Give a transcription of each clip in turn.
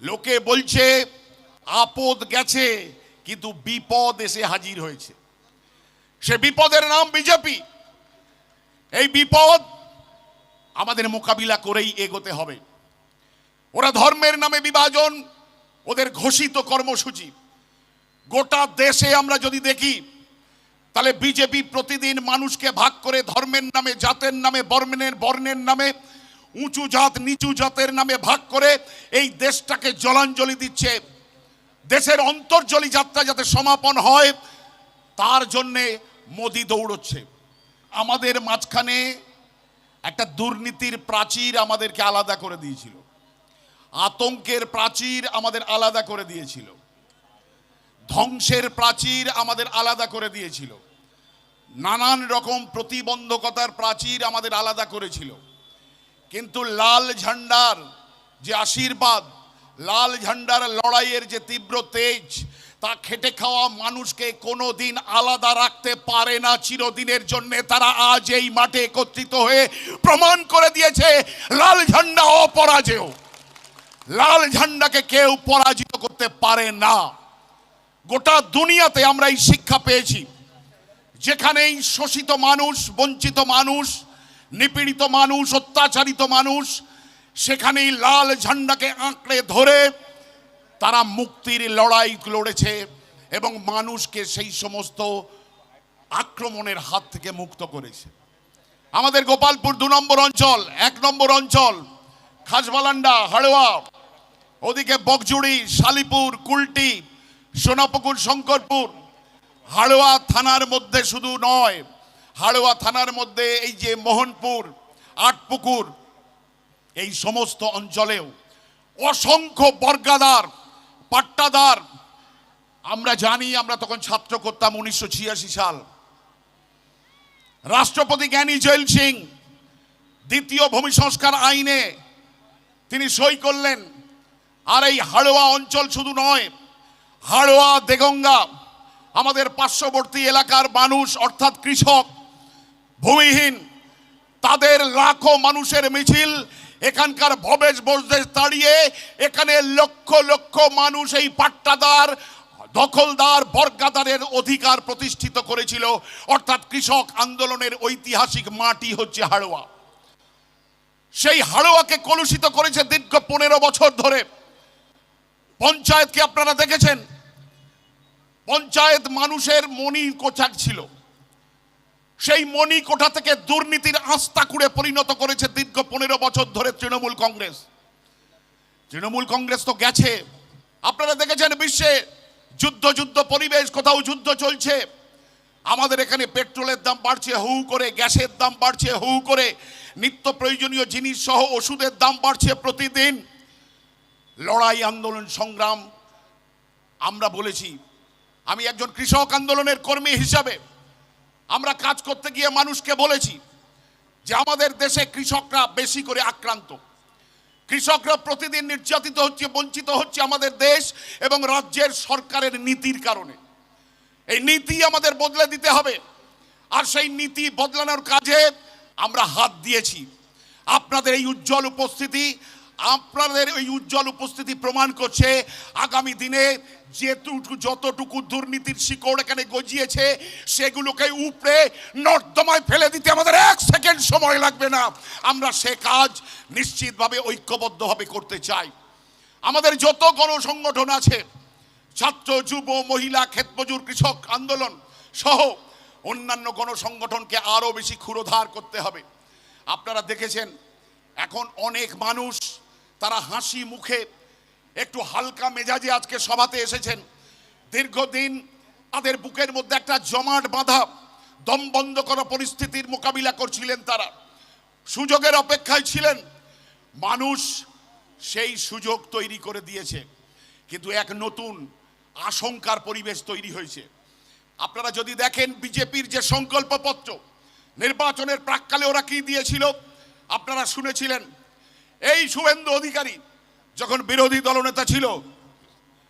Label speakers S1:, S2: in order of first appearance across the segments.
S1: লোকে বলছে আপদ গেছে, কিন্তু বিপদ এসে হাজির হয়েছে। সে বিপদের নাম বিজেপি। এই বিপদ আমাদের মোকাবিলা করেই এগোতে হবে। ওরা ধর্মের নামে বিভাজন, ওদের ঘোষিত কর্মসূচি। গোটা দেশে আমরা যদি দেখি, তাহলে বিজেপি প্রতিদিন মানুষকে ভাগ করে ধর্মের নামে, জাতের নামে, বর্ণের নামে, উঁচু জাত নিচু জাতের নামে ভাগ করে এই দেশটাকে জলাঞ্জলি দিচ্ছে। দেশের অন্তর্জলি যাত্রা যাতে সমাপন হয়, তার জন্যে মোদি দৌড়চ্ছে। আমাদের মাঝখানে একটা দুর্নীতির প্রাচীর আমাদেরকে আলাদা করে দিয়েছিল, আতঙ্কের প্রাচীর আমাদের আলাদা করে দিয়েছিল, ধ্বংসের প্রাচীর আমাদের আলাদা করে দিয়েছিল, নানান রকম প্রতিবন্ধকতার প্রাচীর আমাদের আলাদা করেছিল। কিন্তু লাল ঝান্ডার যে আশীর্বাদ, লাল ঝান্ডার লড়াইয়ের যে তীব্র তেজ, তা খেটে খাওয়া মানুষকে কোনোদিন আলাদা রাখতে পারে না। চিরদিনের জন্য তারা আজ এই মাঠে একত্রিত হয়ে প্রমাণ করে দিয়েছে লাল ঝান্ডা অপরাজেয়। লাল ঝান্ডাকে কেউ পরাজিত করতে পারে না। গোটা দুনিয়াতে আমরা এই শিক্ষা পেয়েছি, যেখানেই শোষিত মানুষ, বঞ্চিত মানুষ, নিপীড়িত মানুষ, অত্যাচারিত মানুষ, সেখানেই লাল ঝান্ডাকে আঁকড়ে ধরে তারা মুক্তির লড়াই লড়েছে এবং মানুষকে সেই সমস্ত আক্রমণের হাত থেকে মুক্ত করেছে। আমাদের গোপালপুর 2 নম্বর অঞ্চল, 1 নম্বর অঞ্চল, খাসবালান্ডা, হাড়োয়া, ওদিকে বকজুড়ি, শালিপুর, কুলটি, সোনাপুকুর, শঙ্করপুর, হাড়োয়া থানার মধ্যে শুধু নয়, হাড়োয়া থানার মধ্যে এই যে মোহনপুর, আটপুকুর, এই সমস্ত অঞ্চলেও অসংখ্য বর্গাদার, পাট্টাদার। আমরা জানি, আমরা তখন ছাত্র করতাম 1986 সাল। রাষ্ট্রপতি জ্ঞানী জৈল সিং দ্বিতীয় ভূমি সংস্কার আইনে তিনি সই করলেন। আর এই হাড়োয়া অঞ্চল শুধু নয়, হাড়োয়া, দেগঙ্গা, আমাদের পার্শ্ববর্তী এলাকার মানুষ অর্থাৎ কৃষক, ভূমিহীন, তাদের লাখো মানুষের মিছিল এখানকার ভবেশ বসদেশ তাড়িয়ে এখানে লক্ষ লক্ষ মানুষ এই পাট্টাদার, দখলদার, বর্গাদারের অধিকার প্রতিষ্ঠিত করেছিল। অর্থাৎ কৃষক আন্দোলনের ঐতিহাসিক মাটি হচ্ছে হাড়োয়া। সেই হাড়োয়াকে কলুষিত করেছে দীর্ঘ 15 বছর ধরে। পঞ্চায়েতকে আপনারা দেখেছেন, পঞ্চায়েত মানুষের মনি কোঠার ছিল। সেই মনি কোঠা থেকে দুর্নীতির আস্তাকুড়ে পরিণত করেছে দীর্ঘ 15 বছর ধরে তৃণমূল কংগ্রেস। তৃণমূল কংগ্রেস তো গেছে। আপনারা দেখেছেন বিশ্বে যুদ্ধ পরিবেশ, কোথাও যুদ্ধ চলছে। আমাদের এখানে পেট্রোলের দাম বাড়ছে হু করে, গ্যাসের দাম বাড়ছে হু করে, নিত্য প্রয়োজনীয় জিনিস সহ ওষুধের দাম বাড়ছে প্রতিদিন। লড়াই, আন্দোলন, সংগ্রাম আমরা বলেছি। আমি একজন কৃষক আন্দোলনের কর্মী হিসাবে আমরা কাজ করতে গিয়ে মানুষকে বলেছি যে আমাদের দেশে কৃষকরা বেশি করে আক্রান্ত। কৃষকরা প্রতিদিন নির্যাতিত হচ্ছে, বঞ্চিত হচ্ছে আমাদের দেশ এবং রাজ্যের সরকারের নীতির কারণে। এই নীতি আমাদের বদলে দিতে হবে। আর সেই নীতি বদলানোর কাজে আমরা হাত দিয়েছি। আপনাদের এই উজ্জ্বল উপস্থিতি প্রমাণ করছে আগামী দিনে যতটুকু দুর্নীতির শিকড় এখানে গজিয়েছে সেগুলোকে উপড়ে নর্দমায় ফেলে দিতে আমাদের 1 সেকেন্ড সময় লাগবে না। আমরা সে কাজ নিশ্চিতভাবে ঐক্যবদ্ধভাবে করতে চাই। আমাদের যত গণসংগঠন আছে, ছাত্র, যুব, মহিলা, ক্ষেতমজুর, কৃষক আন্দোলন সহ অন্যান্য গণসংগঠনকে আরো বেশি ক্ষুরোধার করতে হবে। আপনারা দেখেছেন এখন অনেক মানুষ তারা হাসি মুখে, একটু হালকা মেজাজে আজকে সভাতে এসেছেন। দীর্ঘদিন তাদের বুকের মধ্যে একটা জমাট বাঁধা, দম বন্ধ করা পরিস্থিতির মোকাবিলা করছিলেন। তারা সুযোগের অপেক্ষায় ছিলেন। মানুষ সেই সুযোগ তৈরি করে দিয়েছে, কিন্তু এক নতুন আশঙ্কার পরিবেশ তৈরি হয়েছে। আপনারা যদি দেখেন বিজেপির যে সংকল্পপত্র, নির্বাচনের প্রাক্কালে ওরা কি দিয়েছিল আপনারা শুনেছিলেন। এই শুভেন্দু অধিকারী যখন বিরোধী দলনেতা ছিল,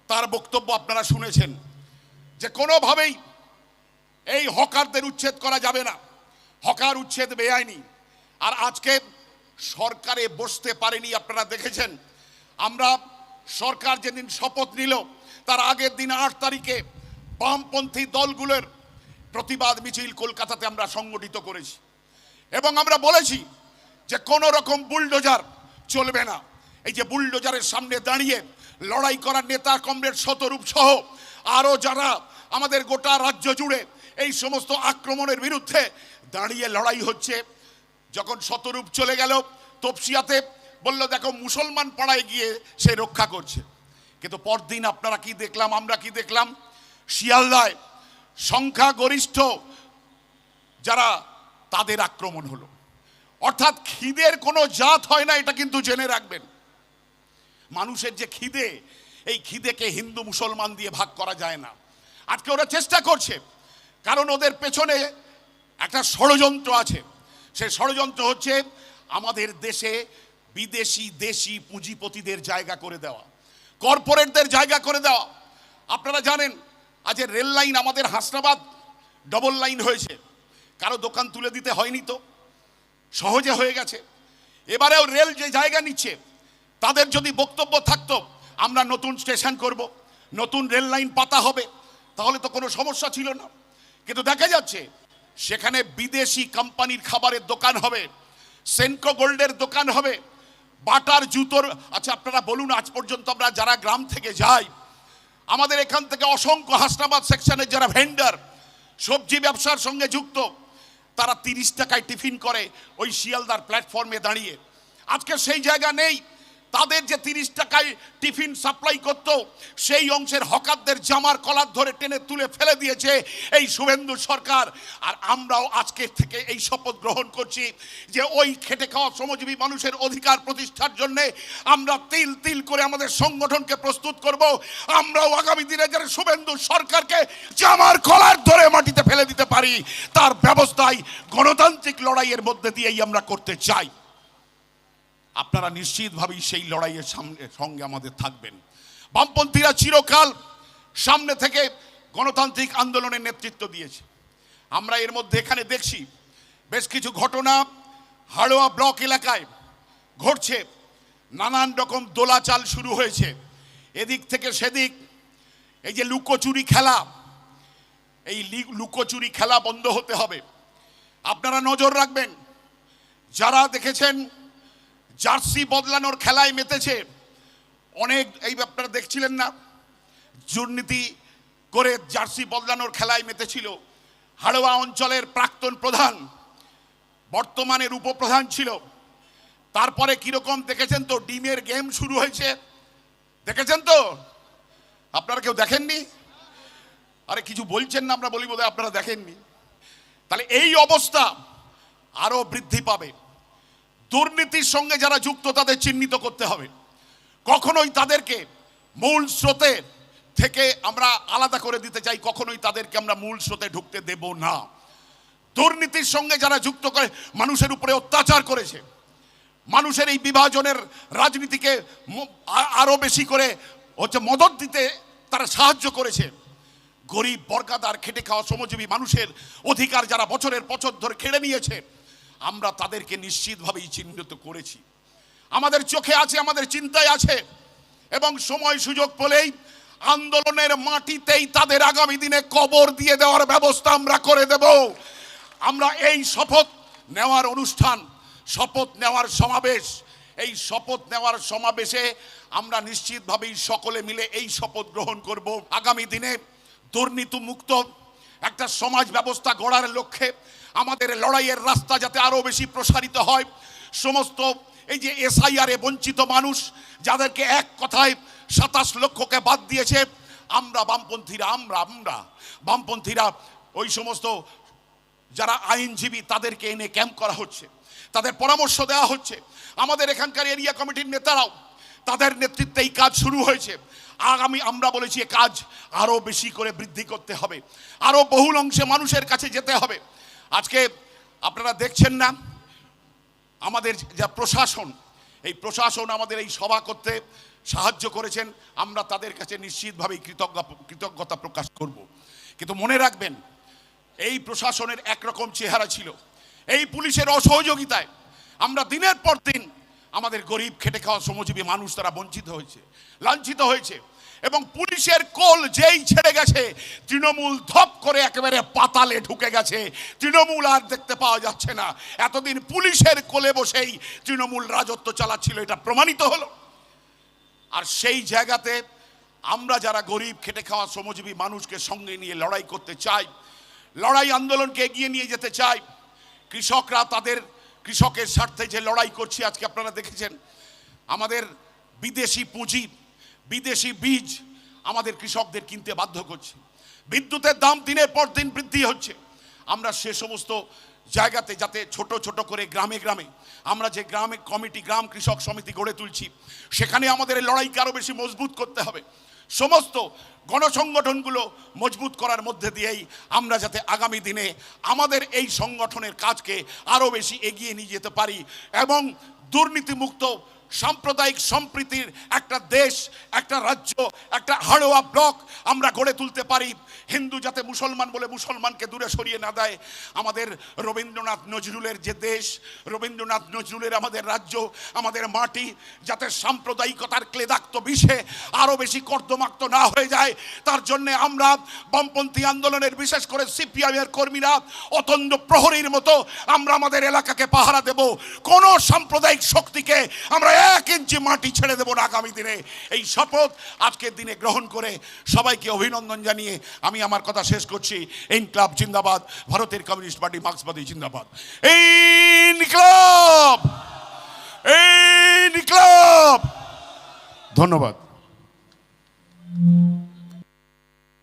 S1: তার বক্তব্য আপনারা শুনেছেন যে কোনোভাবেই এই হকারদের উচ্ছেদ করা যাবে না, হকার উচ্ছেদ বেআইনি। আর আজকে সরকারে বসতে পারেনি। আপনারা দেখেছেন আমরা সরকার যেদিন শপথ নিল তার আগের দিন 8 তারিখে বামপন্থী দলগুলোর প্রতিবাদ মিছিল কলকাতাতে আমরা সংগঠিত করেছি এবং আমরা বলেছি যে কোনো রকম বুলডোজার চলবে না। এই যে বুলডোজারের সামনে দাঁড়িয়ে লড়াই করার নেতা কমরেড শতরূপ সহ আরো যারা আমাদের গোটা রাজ্য জুড়ে এই সমস্ত আক্রমণের বিরুদ্ধে দাঁড়িয়ে লড়াই হচ্ছে। যখন শতরূপ চলে গেল তপসিয়াতে, বলল দেখো মুসলমান পাড়ায় গিয়ে সে রক্ষা করছে, কিন্তু পরদিন আপনারা কি দেখলাম, আমরা কি দেখলাম, শিয়ালদায় সংখ্যাগরিষ্ঠ যারা তাদের আক্রমণ হলো। অর্থাৎ খিদের কোনো জাত হয় না, এটা কিন্তু জেনে রাখবেন। মানুষের যে খিদে, এই খিদেকে হিন্দু মুসলমান দিয়ে ভাগ করা যায় না। আজকে ওরা চেষ্টা করছে, কারণ ওদের পেছনে একটা ষড়যন্ত্র আছে। সেই ষড়যন্ত্র হচ্ছে আমাদের দেশে বিদেশি দেশি পুঁজিপতিদের জায়গা করে দেওয়া, কর্পোরেটদের জায়গা করে দেওয়া। আপনারা জানেন আজ রেল লাইন আমাদের হাসনাবাদ ডবল লাইন হয়েছে, কারো দোকান তুলে দিতে হয়নি, তো সহজে হয়ে গেছে। এবারেও রেল যে জায়গা নিচ্ছে, তাদের যদি বক্তব্য থাকতো আমরা নতুন স্টেশন করব, নতুন রেল লাইন পাতা হবে, তাহলে তো কোনো সমস্যা ছিল না। কিন্তু দেখা যাচ্ছে সেখানে বিদেশি কোম্পানির খাবারের দোকান হবে, সেনকো গোল্ডের দোকান হবে, বাটার জুতোর। আচ্ছা আপনারা বলুন, আজ পর্যন্ত আমরা যারা গ্রাম থেকে যাই, আমাদের এখান থেকে অসংখ্য হাসনাবাদ সেকশনের যারা ভেন্ডার, সবজি ব্যবসার সঙ্গে যুক্ত, তারা 30 টাকায় টিফিন করে ওই শিয়ালদার প্ল্যাটফর্মে দাঁড়িয়ে। আজকে সেই জায়গা নেই। তাদের যে 30 টাকায় টিফিন সাপ্লাই করত, সেই অংশের হকারদের জামার কলার ধরে টেনে তুলে ফেলে দিয়েছে এই শুভেন্দু সরকার। আর আমরাও আজকে থেকে এই শপথ গ্রহণ করছি যে ওই খেটে খাওয়া শ্রমজীবী মানুষের অধিকার প্রতিষ্ঠার জন্য আমরা তিল তিল করে আমাদের সংগঠনকে প্রস্তুত করব। আমরাও আগামী দিনে যারা শুভেন্দু সরকারকে জামার কলার ধরে মাটিতে ফেলে দিতে পারি, তার ব্যবস্থাই গণতান্ত্রিক লড়াইয়ের মধ্যে দিয়েই আমরা করতে চাই। আপনারা নিশ্চিতভাবেই সেই লড়াইয়ের সঙ্গে আমাদের থাকবেন। বামপন্থীরা চিরকাল সামনে থেকে গণতান্ত্রিক আন্দোলনের নেতৃত্ব দিয়েছে। আমরা এর মধ্যে এখানে দেখছি বেশ কিছু ঘটনা হাড়োয়া ব্লক এলাকায় ঘটছে। নানান রকম দোলাচাল শুরু হয়েছে, এদিক থেকে সেদিক। এই যে লুকোচুরি খেলা, এই লুকোচুরি খেলা বন্ধ হতে হবে। আপনারা নজর রাখবেন, যারা দেখেছেন জার্সি বদলানোর খেলায় মেতেছে অনেক, এই আপনারা দেখছিলেন না, দুর্নীতি করে জার্সি বদলানোর খেলায় মেতেছিল হাড়োয়া অঞ্চলের প্রাক্তন প্রধান, বর্তমানের উপপ্রধান ছিল। তারপরে কিরকম দেখেছেন তো, ডিমের গেম শুরু হয়েছে, দেখেছেন তো? আপনারা কেউ দেখেননি? আরে কিছু বলছেন না, আমরা বলি বোধহয় আপনারা দেখেননি। তাহলে এই অবস্থা আরো বৃদ্ধি পাবে। দুর্নীতির সঙ্গে যারা যুক্ত তাদের চিহ্নিত করতে হবে। কখনোই তাদেরকে মূল স্রোতে থেকে আমরা আলাদা করে দিতে চাই, কখনোই তাদেরকে আমরা মূল স্রোতে ঢুকতে দেব না। দুর্নীতির সঙ্গে যারা যুক্ত করে মানুষের উপরে অত্যাচার করেছে, মানুষের এই বিভাজনের রাজনীতিকে আরো বেশি করে মদত দিতে তারা সাহায্য করেছে, গরিব বর্গাদার খেটে খাওয়া শ্রমজীবী মানুষের অধিকার যারা বছরের বছর ধরে কেড়ে নিয়েছে, আমরা তাদেরকে নিশ্চিতভাবেই চিহ্নিত করেছি। আমাদের চোখে আছে, আমাদের চিন্তায় আছে, এবং সময় সুযোগ পেলেই আন্দোলনের মাটিতেই তাদের আগামী দিনে কবর দিয়ে দেওয়ার ব্যবস্থা আমরা করে দেব। আমরা এই শপথ নেওয়ার অনুষ্ঠান, শপথ নেওয়ার সমাবেশ, এই শপথ নেওয়ার সমাবেশে আমরা নিশ্চিতভাবেই সকলে মিলে এই শপথ গ্রহণ করব। আগামী দিনে দুর্নীতি মুক্ত একটা সমাজ ব্যবস্থা গড়ার লক্ষ্যে আমাদের লড়াইয়ের রাস্তা যাতে আরো বেশি প্রসারিত হয়। সমস্ত এই যে এসআইআরে বঞ্চিত মানুষ, যাদেরকে এক কথায় 27 লক্ষকে বাদ দিয়েছে, আমরা বামপন্থীরা ওই সমস্ত যারা আইনজীবী তাদেরকে এনে ক্যাম্প করা হচ্ছে, তাদের পরামর্শ দেওয়া হচ্ছে। আমাদের এখানকার এরিয়া কমিটির নেতারাও, তাদের নেতৃত্বে এই কাজ শুরু হয়েছে। আমরা বলেছি কাজ আরো বেশি করে বৃদ্ধি করতে হবে, আরো বহুল অংশে মানুষের কাছে যেতে হবে। আজকে আপনারা দেখছেন না আমাদের যা প্রশাসন, এই প্রশাসন আমাদের এই সভা করতে সাহায্য করেছেন, আমরা তাদের কাছে নিশ্চিতভাবেই কৃতজ্ঞতা প্রকাশ করব। কিন্তু মনে রাখবেন, এই প্রশাসনের একরকম চেহারা ছিল, এই পুলিশের অসহযোগিতায় আমরা দিনের পর দিন আমাদের গরিব খেটে খাওয়া শ্রমজীবী মানুষ তারা বঞ্চিত হয়েছে, লাঞ্ছিত হয়েছে। এবং পুলিশের কোল যেই ছেড়ে গেছে, তৃণমূল ধপ করে একেবারে পাতালে ঢুকে গেছে। তৃণমূল আর দেখতে পাওয়া যাচ্ছে না। এতদিন পুলিশের কোলে বসেই তৃণমূল রাজত্ব চালাচ্ছিল, এটা প্রমাণিত হলো। আর সেই জায়গাতে আমরা যারা গরিব খেটে খাওয়া শ্রমজীবী মানুষকে সঙ্গে নিয়ে লড়াই করতে চাই, লড়াই আন্দোলনকে এগিয়ে নিয়ে যেতে চাই, কৃষকরা তাদের কৃষকের স্বার্থে যে লড়াই করছে, আজকে আপনারা দেখেছেন আমাদের বিদেশি পুঁজি, বিদেশি বীজ আমাদের কৃষকদের কিনতে বাধ্য করছে। বিদ্যুতের দাম দিনের পর দিন বৃদ্ধি হচ্ছে। আমরা সে সমস্ত জায়গাতে যাতে ছোট ছোট করে গ্রামে গ্রামে আমরা যে গ্রামে কমিটি, গ্রাম কৃষক সমিতি গড়ে তুলছি, সেখানে আমাদের এই লড়াইকে আরও বেশি মজবুত করতে হবে। সমস্ত গণসংগঠনগুলো মজবুত করার মধ্যে দিয়েই আমরা যাতে আগামী দিনে আমাদের এই সংগঠনের কাজকে আরও বেশি এগিয়ে নিয়ে যেতে পারি এবং দুর্নীতিমুক্ত সাম্প্রদায়িক সম্প্রীতির একটা দেশ, একটা রাজ্য, একটা হাড়োয়া ব্লক আমরা গড়ে তুলতে পারি। হিন্দু যাতে মুসলমান বলে মুসলমানকে দূরে সরিয়ে না দেয়। আমাদের রবীন্দ্রনাথ নজরুলের যে দেশ, রবীন্দ্রনাথ নজরুলের আমাদের রাজ্য, আমাদের মাটি যাতে সাম্প্রদায়িকতার ক্লেদাক্ত বিষে আরও বেশি কর্দমাক্ত না হয়ে যায়, তার জন্যে আমরা বামপন্থী আন্দোলনের, বিশেষ করে সিপিআইএর কর্মীরা অতন্দ্র প্রহরীর মতো আমরা আমাদের এলাকাকে পাহারা দেব। কোনো সাম্প্রদায়িক শক্তিকে আমরা 1 ইঞ্চি মাটি ছেড়ে দেব না আগামী দিনে। এই শপথ আজকের দিনে গ্রহণ করে সবাইকে অভিনন্দন জানিয়ে আমি আমার কথা শেষ করছি। ইনকলাব জিন্দাবাদ, ভারতের কমিউনিস্ট পার্টি মার্ক্সবাদী জিন্দাবাদ। ইনকলাব, ইনকলাব। ধন্যবাদ।